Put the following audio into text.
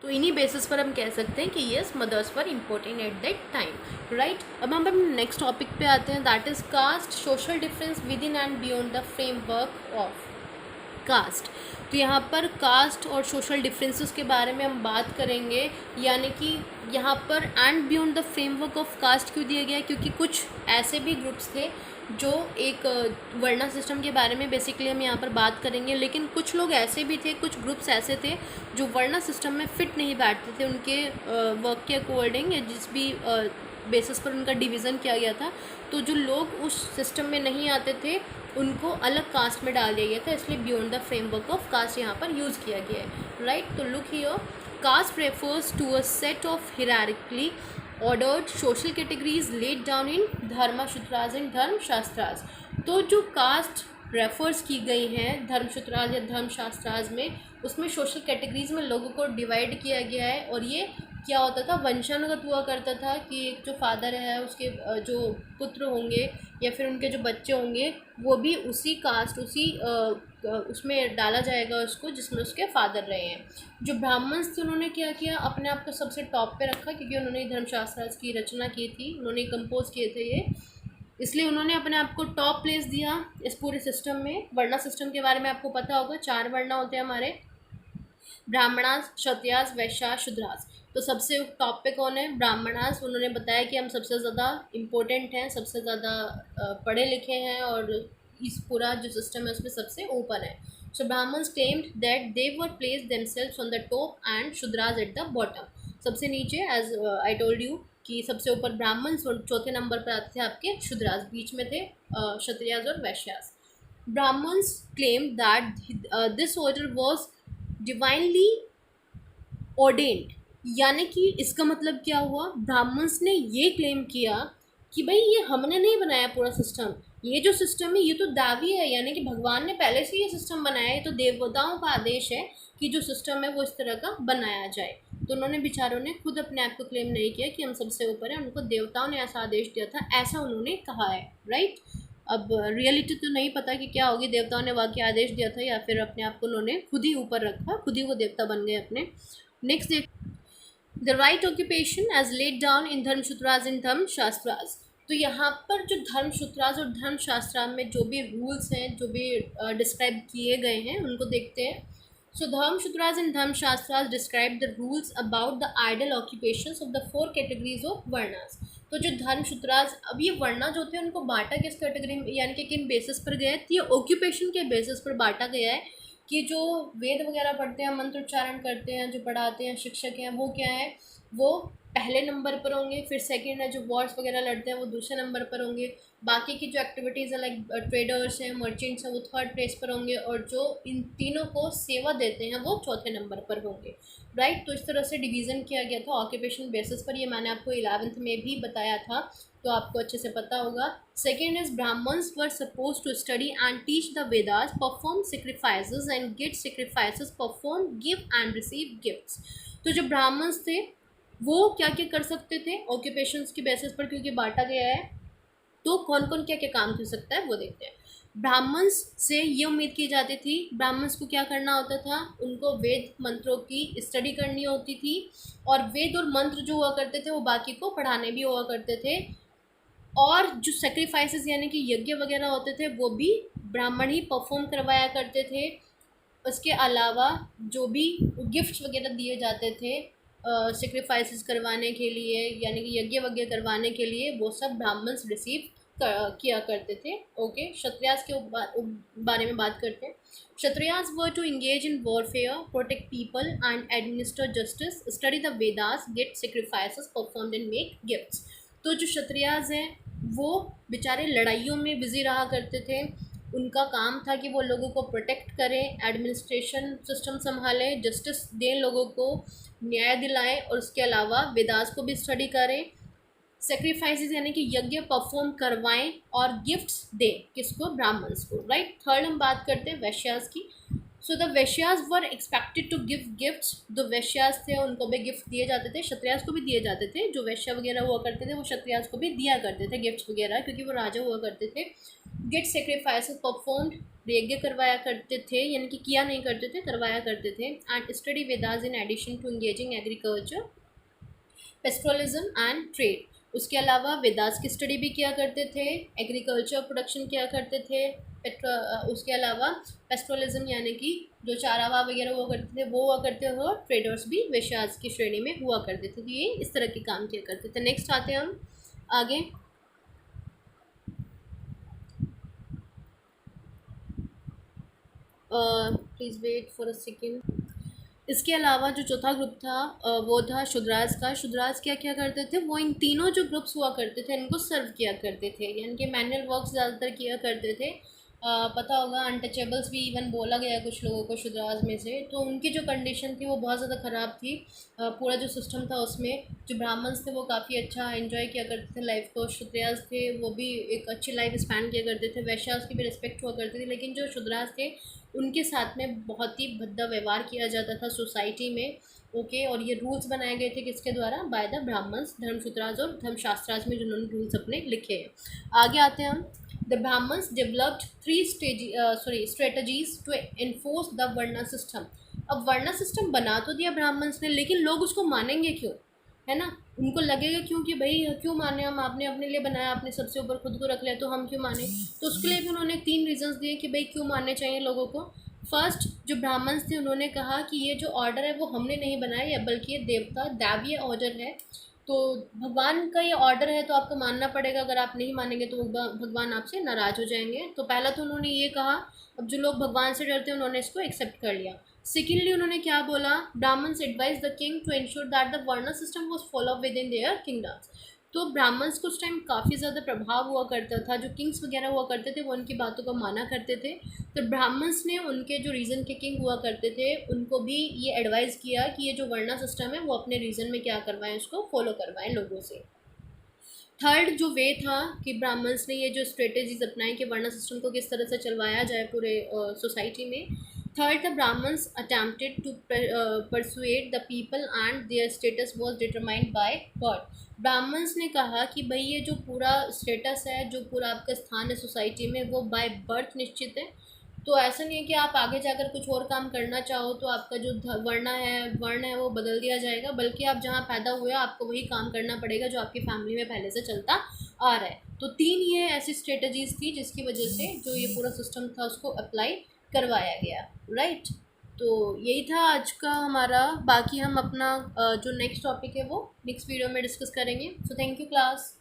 तो इन्हीं बेसिस पर हम कह सकते हैं कि yes mothers were important at that time, right. अब हम नेक्स्ट टॉपिक पे आते हैं, that is caste, social difference within and beyond the framework of caste. तो यहाँ पर कास्ट और सोशल डिफरेंसेस के बारे में हम बात करेंगे, यानी कि यहाँ पर and beyond the framework of caste क्यों दिया गया है, क्योंकि कुछ ऐसे भी ग्रुप्स थे जो एक वर्णा सिस्टम के बारे में बेसिकली हम यहाँ पर बात करेंगे, लेकिन कुछ लोग ऐसे भी थे, कुछ ग्रुप्स ऐसे थे जो वर्णा सिस्टम में फिट नहीं बैठते थे उनके वर्क के अकॉर्डिंग, या जिस भी बेसिस पर उनका डिवीज़न किया गया था। तो जो लोग उस सिस्टम में नहीं आते थे उनको अलग कास्ट में डाल दिया गया था, इसलिए beyond the framework of caste यहाँ पर यूज़ किया गया है, राइट। तो look here, caste refers to a set of hierarchically ordered social categories laid down in Dharmasutras and Dharmashastras. तो जो कास्ट रेफर्स की गई हैं धर्मसूत्रास या धर्मशास्त्रास में, उसमें सोशल कैटेगरीज में लोगों को डिवाइड किया गया है। और ये क्या होता था, वंशानुगत हुआ करता था कि एक जो फादर है उसके जो पुत्र होंगे या फिर उनके जो बच्चे होंगे वो भी उसी कास्ट, उसी उसमें डाला जाएगा उसको जिसमें उसके फादर रहे हैं। जो ब्राह्मण्स थे उन्होंने क्या किया, अपने आप को सबसे टॉप पे रखा, क्योंकि उन्होंने धर्मशास्त्र की रचना की थी, उन्होंने कंपोज किए थे ये, इसलिए उन्होंने अपने आप को टॉप प्लेस दिया इस पूरे सिस्टम में। वर्णा सिस्टम के बारे में आपको पता होगा, 4 वर्णा होते हैं हमारे, ब्राह्मणास, क्षत्रियास, वैश्यास, शूद्रास। तो सबसे टॉप पे कौन है, ब्राह्मणास। उन्होंने बताया कि हम सबसे ज़्यादा इम्पोर्टेंट हैं, सबसे ज़्यादा पढ़े लिखे हैं और इस पूरा जो सिस्टम है उसमें सबसे ऊपर है। So Brahmins claimed that they were placed themselves on the top and Shudras at the bottom, सबसे नीचे। एज आई टोल्ड यू कि सबसे ऊपर ब्राह्मण्स और चौथे नंबर पर आते थे आपके शूद्रास, बीच में थे क्षत्रियास और Vaishyas. Brahmins claim that this order was divinely ordained, यानी कि इसका मतलब क्या हुआ, ब्राह्मण्स ने ये क्लेम किया कि भाई ये हमने नहीं बनाया पूरा सिस्टम, ये जो सिस्टम है ये तो दावी है, यानी कि भगवान ने पहले से ये सिस्टम बनाया है, ये तो देवताओं का आदेश है कि जो सिस्टम है वो इस तरह का बनाया जाए। तो उन्होंने बेचारों ने खुद अपने आप को क्लेम नहीं किया कि हम सबसे ऊपर हैं, उनको देवताओं ने ऐसा आदेश दिया था, ऐसा उन्होंने कहा है, राइट। अब रियलिटी तो नहीं पता कि क्या होगी, देवताओं ने वाकई आदेश दिया था या फिर अपने आप को उन्होंने खुद ही ऊपर रखा, खुद ही वो देवता बन गए अपने। नेक्स्ट देख, the right occupation as laid down in Dharmasutras in Dharmashastras. तो यहाँ पर जो धर्मसूत्रास और धर्मशास्त्र में जो भी रूल्स हैं, जो भी डिस्क्राइब किए गए हैं उनको देखते हैं। So Dharmasutras and Dharmashastras describe the rules about the ideal occupations of the 4 categories of varnas. तो जो धर्मसूत्रास, अब ये वर्णा जो थे उनको बांटा किस कैटेगरी में, यानी कि किन बेसिस पर गया है, तो ये ऑक्यूपेशन के बेसिस पर बांटा गया है कि जो वेद वगैरह पढ़ते हैं, मंत्र उच्चारण करते हैं, जो पढ़ाते हैं, शिक्षक हैं, वो क्या है, वो पहले नंबर पर होंगे। फिर सेकंड है जो वॉर्स वगैरह लड़ते हैं वो दूसरे नंबर पर होंगे। बाकी की जो एक्टिविटीज़ है लाइक ट्रेडर्स हैं, मर्चेंट्स हैं, वो थर्ड प्लेस पर होंगे। और जो इन तीनों को सेवा देते हैं वो चौथे नंबर पर होंगे, राइट। तो इस तरह से डिवीज़न किया गया था ऑक्यूपेशन बेसिस पर, ये मैंने आपको 11th में भी बताया था, तो आपको अच्छे से पता होगा। Second is Brahmins were suppose to study and teach the Vedas, perform sacrifices and get sacrifices, perform, give and receive gifts. तो जो ब्राह्मण्स थे वो क्या क्या कर सकते थे ऑक्यूपेशंस के बेसिस पर, क्योंकि बांटा गया है तो कौन कौन क्या क्या काम कर सकता है वो देखते हैं। ब्राह्मण्स से ये उम्मीद की जाती थी, ब्राह्मण्स को क्या करना होता था, उनको वेद मंत्रों की स्टडी करनी होती थी, और वेद और मंत्र जो हुआ करते थे वो बाकी को पढ़ाने भी हुआ करते थे। और जो सेक्रीफाइसेस यानी कि यज्ञ वगैरह होते थे वो भी ब्राह्मण ही परफॉर्म करवाया करते थे। उसके अलावा जो भी गिफ्ट्स वगैरह दिए जाते थे सेक्रीफाइसेस करवाने के लिए, यानी कि यज्ञ वज्ञ करवाने के लिए, वो सब ब्राह्मण्स रिसीव किया करते थे। ओके, क्षत्रियास के बारे में बात करते हैं। Kshatriyas were to engage in warfare, protect people and administer justice, study the Vedas, get sacrifices performed and make gifts. तो जो क्षत्रियास हैं वो बेचारे लड़ाइयों में बिजी रहा करते थे, उनका काम था कि वो लोगों को प्रोटेक्ट करें, एडमिनिस्ट्रेशन सिस्टम संभालें, जस्टिस दें, लोगों को न्याय दिलाएं, और उसके अलावा वेदास को भी स्टडी करें, सेक्रीफाइसेस यानी कि यज्ञ परफॉर्म करवाएं, और गिफ्ट्स दें, किसको, ब्राह्मण्स को, राइट। थर्ड हम बात करते हैं वैश्यास की। So the Vaishyas were expected to give gifts, जो वैश्याज थे उनको भी गिफ्ट दिए जाते थे, क्षत्रियाज को भी दिए जाते थे, जो वैश्या वगैरह हुआ करते थे वो क्षत्रियाज को भी दिया करते थे गिफ्ट्स वगैरह, क्योंकि वो राजा हुआ करते थे। गेट सेक्रीफाइसेस परफॉर्म्ड, यज्ञ करवाया करते थे, यानी कि किया नहीं करते थे, करवाया करते थे। And study Vedas in addition to engaging agriculture, pastoralism and trade. उसके अलावा वेदास की स्टडी भी किया करते थे, एग्रीकल्चर प्रोडक्शन किया करते थे, उसके अलावा पेस्ट्रोलिज्म यानी कि जो चारावा वगैरह हुआ करते थे वो हुआ करते थे, और ट्रेडर्स भी वैश्याज की श्रेणी में हुआ करते थे। तो ये इस तरह के काम किया करते थे। नेक्स्ट आते हैं हम आगे। Please wait for a second. इसके अलावा जो चौथा ग्रुप था वो था शुद्राज का। शुद्राज क्या क्या करते थे, वो इन तीनों जो ग्रुप्स हुआ करते थे इनको सर्व किया करते थे, यानी कि मैनुअल वर्क ज़्यादातर किया करते थे। पता होगा अनटचेबल्स भी इवन बोला गया कुछ लोगों को शुद्राज में से। तो उनकी जो कंडीशन थी वो बहुत ज़्यादा ख़राब थी। पूरा जो सिस्टम था उसमें जो ब्राह्मण्स थे वो काफ़ी अच्छा एंजॉय किया करते थे लाइफ को, शुद्राज थे वो भी एक अच्छी लाइफ स्पेंड किया करते थे, वैश्यास की भी रिस्पेक्ट हुआ करती थी। लेकिन जो शुद्राज थे उनके साथ में बहुत ही भद्दा व्यवहार किया जाता था सोसाइटी में। ओके, और ये रूल्स बनाए गए थे किसके द्वारा, बाय द ब्राह्मण्स, धर्मसूत्राज और धर्मशास्त्राज में जिन्होंने रूल्स अपने लिखे हैं। आगे आते हैं हम। The Brahmins developed three strategies to enforce the varna system. अब वर्णा सिस्टम बना तो दिया ब्राह्मण्स ने, लेकिन लोग उसको मानेंगे क्यों, है ना। उनको लगेगा क्यों कि भाई क्यों माने हम, आपने अपने लिए बनाया, आपने सबसे ऊपर खुद को रख लिया तो हम क्यों माने। तो उसके लिए भी उन्होंने 3 रीजंस दिए कि भाई क्यों मानने चाहिए लोगों को। फर्स्ट, जो ब्राह्मण्स थे उन्होंने कहा कि ये जो ऑर्डर है वो हमने नहीं बनाया, बल्कि ये देवता दैवीय ऑर्डर है, तो भगवान का ये ऑर्डर है तो आपको मानना पड़ेगा। अगर आप नहीं मानेंगे तो भगवान आपसे नाराज़ हो जाएंगे। तो पहला तो उन्होंने ये कहा। अब जो लोग भगवान से डरते हैं उन्होंने इसको एक्सेप्ट कर लिया। सेकेंडली उन्होंने क्या बोला, Brahmins advise the king to ensure that the varna system was follow within their kingdoms. तो ब्राह्मण्स को उस टाइम काफ़ी ज़्यादा प्रभाव हुआ करता था, जो किंग्स वगैरह हुआ करते थे वो उनकी बातों को माना करते थे। तो ब्राह्मण्स ने उनके जो रीजन के किंग हुआ करते थे उनको भी ये एडवाइस किया कि ये जो वर्णा सिस्टम है वो अपने रीजन में क्या करवाएं, उसको फॉलो करवाएं लोगों से। थर्ड जो वे था कि ब्राह्मण्स ने ये जो स्ट्रेटेजीज अपनाई कि वर्णा सिस्टम को किस तरह से चलवाया जाए पूरे सोसाइटी में। Third, the Brahmins attempted to persuade the people and their status was determined by God. Brahmins ने कहा कि भाई ये जो पूरा स्टेटस है, जो पूरा आपका स्थान है सोसाइटी में, वो बाय बर्थ निश्चित है। तो ऐसा नहीं है कि आप आगे जाकर कुछ और काम करना चाहो तो आपका जो वर्ण है वो बदल दिया जाएगा, बल्कि आप जहाँ पैदा हुए आपको वही काम करना पड़ेगा जो आपकी फैमिली में पहले से चलता आ रहा है। तो 3 ये ऐसी स्ट्रेटजीज थी जिसकी वजह से जो ये पूरा सिस्टम था उसको अप्लाई करवाया गया, राइट। तो यही था आज का हमारा। बाकी हम अपना जो नेक्स्ट टॉपिक है वो नेक्स्ट वीडियो में डिस्कस करेंगे। So thank you class.